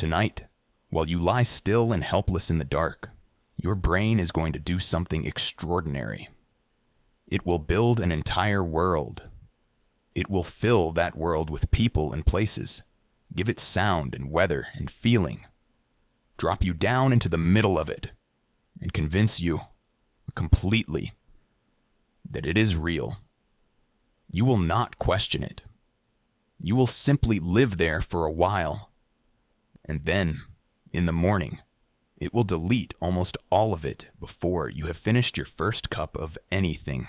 Tonight, while you lie still and helpless in the dark, your brain is going to do something extraordinary. It will build an entire world. It will fill that world with people and places, give it sound and weather and feeling, drop you down into the middle of it, and convince you completely that it is real. You will not question it. You will simply live there for a while, and then, in the morning, it will delete almost all of it before you have finished your first cup of anything.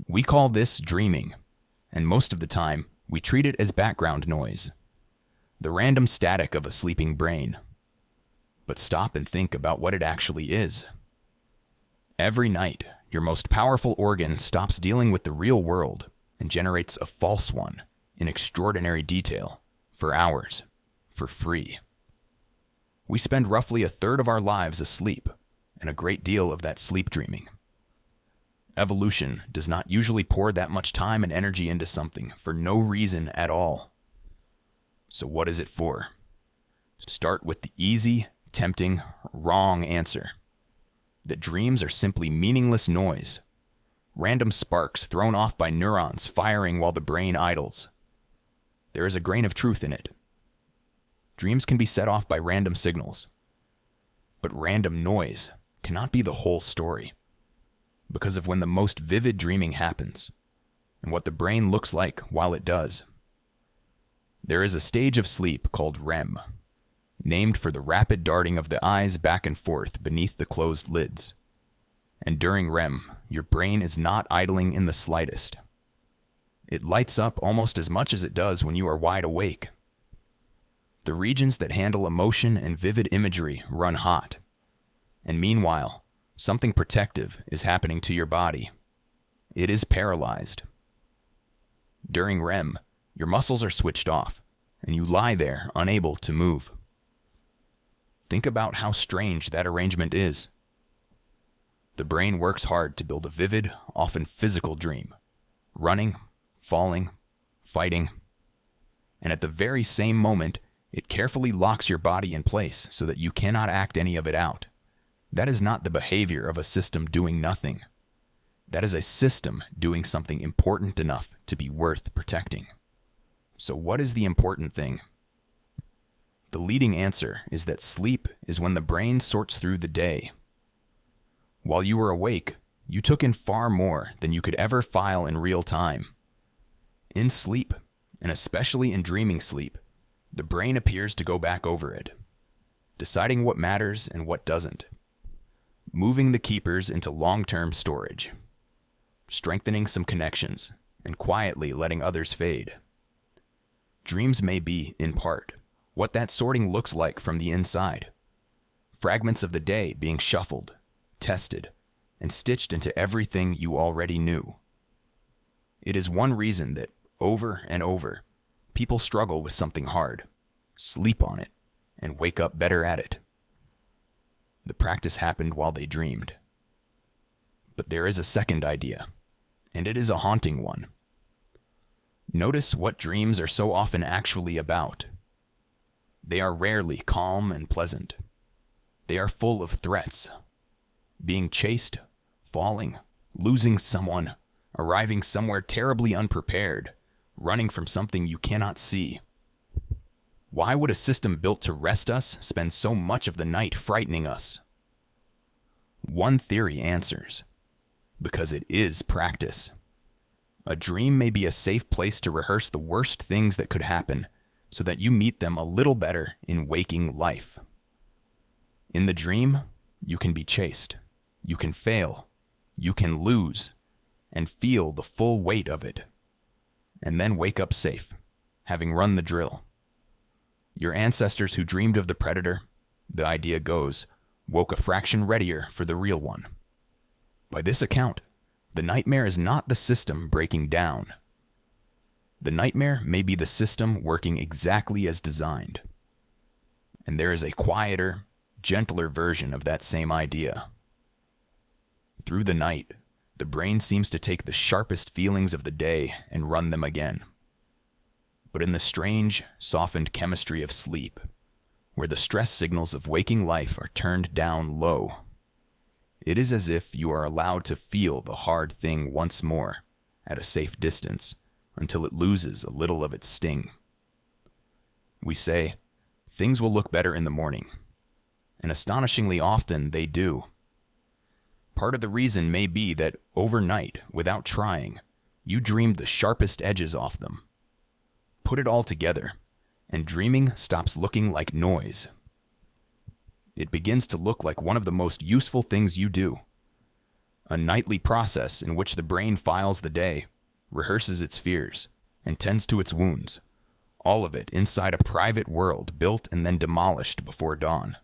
We call this dreaming, and most of the time, we treat it as background noise, the random static of a sleeping brain. But stop and think about what it actually is. Every night, your most powerful organ stops dealing with the real world and generates a false one in extraordinary detail, for hours, for free. We spend roughly a third of our lives asleep, and a great deal of that sleep dreaming. Evolution does not usually pour that much time and energy into something for no reason at all. So what is it for? Start with the easy, tempting, wrong answer. That dreams are simply meaningless noise, random sparks thrown off by neurons firing while the brain idles. There is a grain of truth in it. Dreams can be set off by random signals, but random noise cannot be the whole story, because of when the most vivid dreaming happens, and what the brain looks like while it does. There is a stage of sleep called REM, named for the rapid darting of the eyes back and forth beneath the closed lids. And during REM, your brain is not idling in the slightest. It lights up almost as much as it does when you are wide awake. The regions that handle emotion and vivid imagery run hot, and meanwhile, something protective is happening to your body. It is paralyzed. During REM, your muscles are switched off, and you lie there unable to move. Think about how strange that arrangement is. The brain works hard to build a vivid, often physical dream, running, falling, fighting, and at the very same moment, it carefully locks your body in place so that you cannot act any of it out. That is not the behavior of a system doing nothing. That is a system doing something important enough to be worth protecting. So what is the important thing? The leading answer is that sleep is when the brain sorts through the day. While you were awake, you took in far more than you could ever file in real time. In sleep, and especially in dreaming sleep, the brain appears to go back over it, deciding what matters and what doesn't, moving the keepers into long-term storage, strengthening some connections, and quietly letting others fade. Dreams may be, in part, what that sorting looks like from the inside. Fragments of the day being shuffled, tested, and stitched into everything you already knew. It is one reason that, over and over, people struggle with something hard, sleep on it, and wake up better at it. The practice happened while they dreamed. But there is a second idea, and it is a haunting one. Notice what dreams are so often actually about. They are rarely calm and pleasant. They are full of threats. Being chased, falling, losing someone, arriving somewhere terribly unprepared, running from something you cannot see. Why would a system built to rest us spend so much of the night frightening us? One theory answers: because it is practice. A dream may be a safe place to rehearse the worst things that could happen, so that you meet them a little better in waking life. In the dream, you can be chased, you can fail, you can lose, and feel the full weight of it, and then wake up safe, having run the drill. Your ancestors who dreamed of the predator, the idea goes, woke a fraction readier for the real one. By this account, the nightmare is not the system breaking down. The nightmare may be the system working exactly as designed. And there is a quieter, gentler version of that same idea. Through the night, the brain seems to take the sharpest feelings of the day and run them again. But in the strange, softened chemistry of sleep, where the stress signals of waking life are turned down low. It is as if you are allowed to feel the hard thing once more, at a safe distance, until it loses a little of its sting. We say, things will look better in the morning, and astonishingly often they do. Part of the reason may be that overnight, without trying, you dreamed the sharpest edges off them. Put it all together, and dreaming stops looking like noise. It begins to look like one of the most useful things you do. A nightly process in which the brain files the day, rehearses its fears, and tends to its wounds. All of it inside a private world built and then demolished before dawn.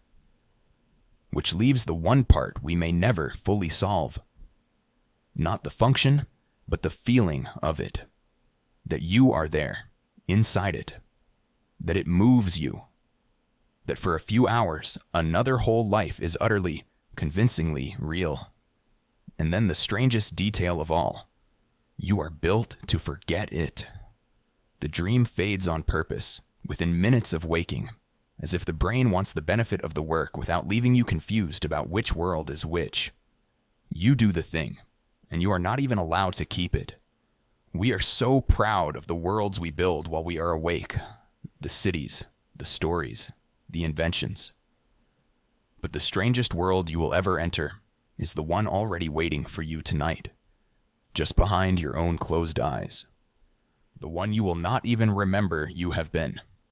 Which leaves the one part we may never fully solve. Not the function, but the feeling of it. That you are there, inside it. That it moves you. That for a few hours, another whole life is utterly, convincingly real. And then the strangest detail of all. You are built to forget it. The dream fades on purpose, within minutes of waking, as if the brain wants the benefit of the work without leaving you confused about which world is which. You do the thing, and you are not even allowed to keep it. We are so proud of the worlds we build while we are awake. The cities, the stories, the inventions. But the strangest world you will ever enter is the one already waiting for you tonight, just behind your own closed eyes. The one you will not even remember you have been.